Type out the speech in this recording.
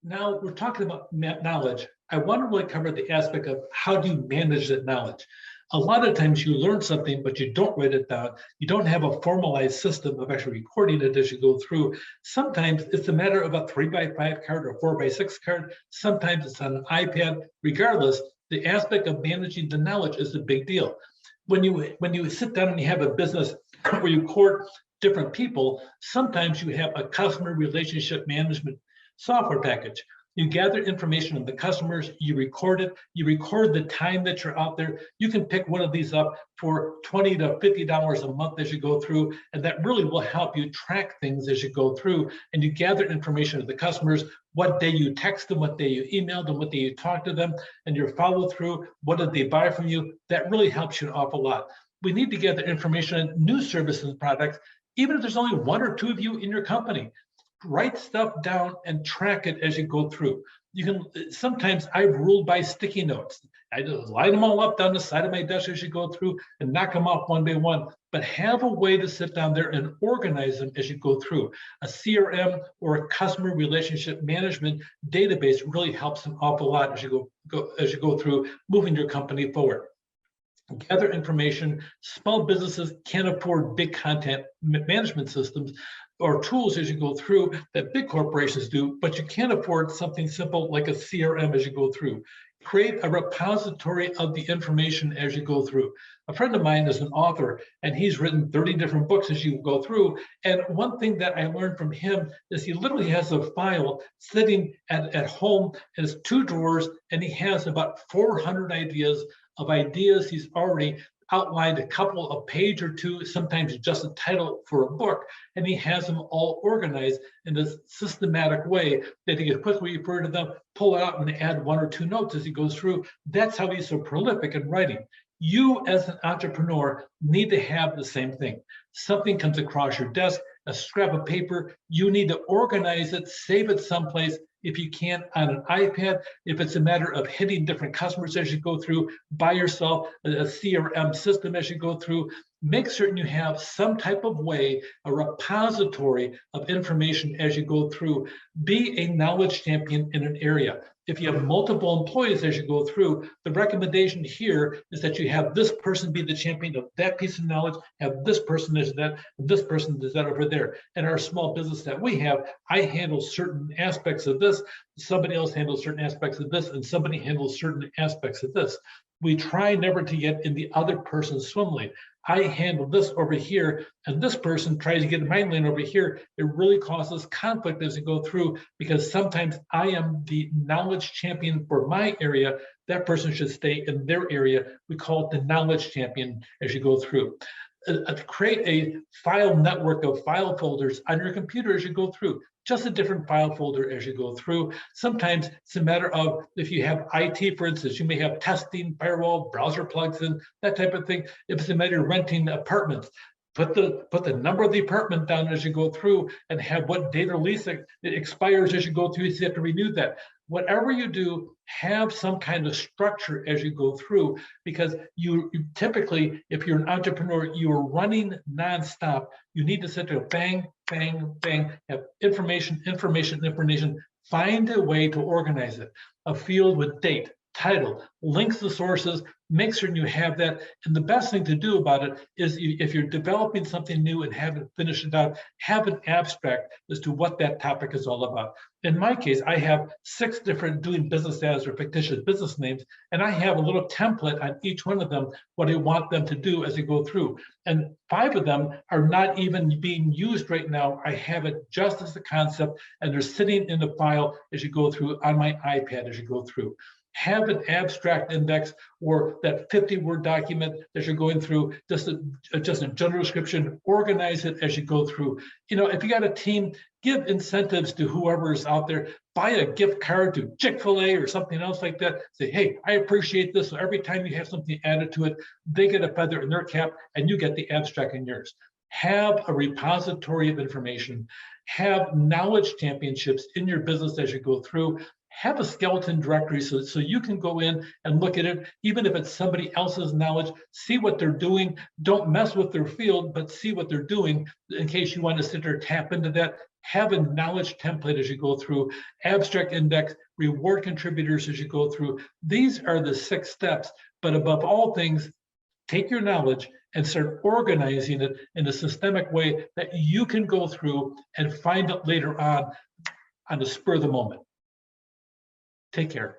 Now we're talking about knowledge. I want to really cover the aspect of how do you manage that knowledge. A lot of times you learn something, but you don't write it down. You don't have a formalized system of actually recording it as you go through. Sometimes it's a matter of a 3x5 card or 4x6 card. Sometimes it's on an iPad. Regardless, the aspect of managing the knowledge is a big deal. When you sit down and you have a business where you court different people, sometimes you have a customer relationship management software package. You gather information on the customers, you record it, you record the time that you're out there. You can pick one of these up for $20 to $50 a month as you go through, and that really will help you track things as you go through. And you gather information of the customers, what day you text them, what day you emailed them, what day you talked to them, and your follow through, what did they buy from you? That really helps you an awful lot. We need to gather information on new services and products, even if there's only one or two of you in your company. Write stuff down and track it as you go through. You can sometimes I've ruled by sticky notes. I just line them all up down the side of my desk as you go through and knock them off one by one. But have a way to sit down there and organize them as you go through. A CRM or a customer relationship management database really helps an awful lot as you go through moving your company forward. Gather information. Small businesses can't afford big content management systems or tools as you go through that big corporations do, but you can't afford something simple like a CRM as you go through. Create a repository of the information as you go through. A friend of mine is an author, and he's written 30 different books as you go through. And one thing that I learned from him is he literally has a file sitting at home, and it's 2 drawers, and he has about 400 ideas he's already outlined, a couple, a page or two, sometimes just a title for a book, and he has them all organized in a systematic way that he can quickly refer to them, pull it out, and add 1 or 2 notes as he goes through. That's how he's so prolific in writing. You as an entrepreneur need to have the same thing. Something comes across your desk, a scrap of paper, you need to organize it, save it someplace, if you can on an iPad. If it's a matter of hitting different customers as you go through, buy yourself a CRM system as you go through. Make certain you have some type of way, a repository of information as you go through. Be a knowledge champion in an area. If you have multiple employees as you go through, the recommendation here is that you have this person be the champion of that piece of knowledge, have this person does that, and this person does that over there. In our small business that we have, I handle certain aspects of this, somebody else handles certain aspects of this, and somebody handles certain aspects of this. We try never to get in the other person's swim lane. I handle this over here, and this person tries to get in my lane over here. It really causes conflict as you go through, because sometimes I am the knowledge champion for my area. That person should stay in their area. We call it the knowledge champion as you go through. Create a file network of file folders on your computer as you go through. Just a different file folder as you go through. Sometimes it's a matter of, if you have IT, for instance, you may have testing, firewall, browser plugs in, that type of thing. If it's a matter of renting apartments, put the number of the apartment down as you go through, and have what date or lease it expires as you go through, so you have to renew that. Whatever you do, have some kind of structure as you go through, because you typically, if you're an entrepreneur, you are running nonstop. You need to sit there, bang, bang, bang, have information. Find a way to organize it. A field with date, title, links to sources, make certain you have that. And the best thing to do about it is, if you're developing something new and haven't finished it out, have an abstract as to what that topic is all about. In my case, I have 6 different doing business as or fictitious business names, and I have a little template on each one of them, what I want them to do as they go through. And 5 of them are not even being used right now. I have it just as a concept, and they're sitting in the file as you go through on my iPad as you go through. Have an abstract index, or that 50-word document that you're going through, just a general description. Organize it as you go through. If you got a team, give incentives to whoever's out there. Buy a gift card to Chick-fil-A or something else like that. Say, hey, I appreciate this. So every time you have something added to it, they get a feather in their cap, and you get the abstract in yours. Have a repository of information. Have knowledge championships in your business as you go through. Have a skeleton directory so you can go in and look at it, even if it's somebody else's knowledge. See what they're doing. Don't mess with their field, but see what they're doing in case you want to sit there, tap into that. have a knowledge template as you go through, abstract index, reward contributors as you go through. These are the 6 steps, but above all things, take your knowledge and start organizing it in a systemic way that you can go through and find it later on the spur of the moment. Take care.